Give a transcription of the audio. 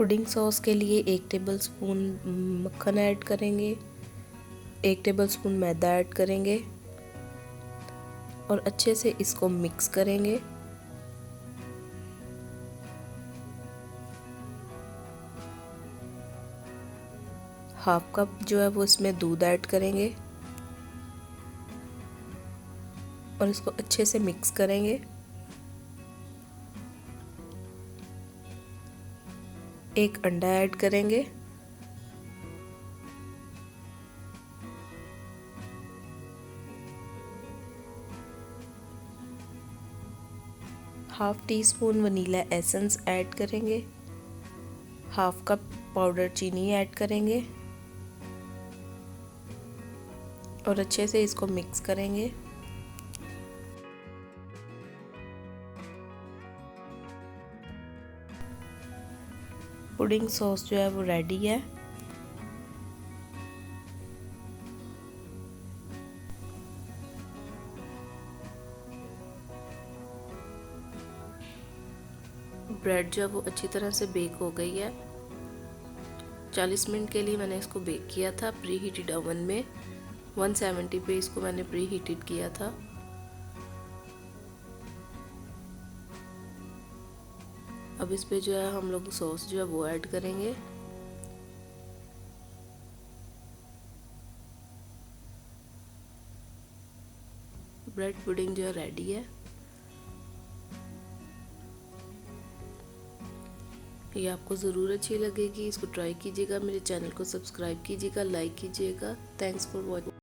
Pudding sauce के लिए 1 tablespoon मक्खन ऐड करेंगे, 1 टेबलस्पून मैदा ऐड करेंगे और अच्छे से इसको मिक्स करेंगे। हाफ कप जो है वो इसमें दूध ऐड करेंगे और इसको अच्छे से मिक्स करेंगे। 1 अंडा ऐड करेंगे, half tea spoon vanilla essence add करेंगे, हाफ कप पाउडर चीनी ऐड करेंगे और अच्छे से इसको मिक्स करेंगे। पुडिंग सॉस जो है वो रेडी है। ब्रेड जो है वो अच्छी तरह से बेक हो गई है। 40 मिनट के लिए मैंने इसको बेक किया था प्री हीटेड ओवन में। 170 पे इसको मैंने प्री हीटेड किया था। अब इस पे जो है हम लोग सॉस जो है वो ऐड करेंगे। ब्रेड पुडिंग जो है रेडी है। ये आपको ज़रूर अच्छी लगेगी, इसको ट्राई कीजिएगा। मेरे चैनल को सब्सक्राइब कीजिएगा, लाइक कीजिएगा। Thanks for watching.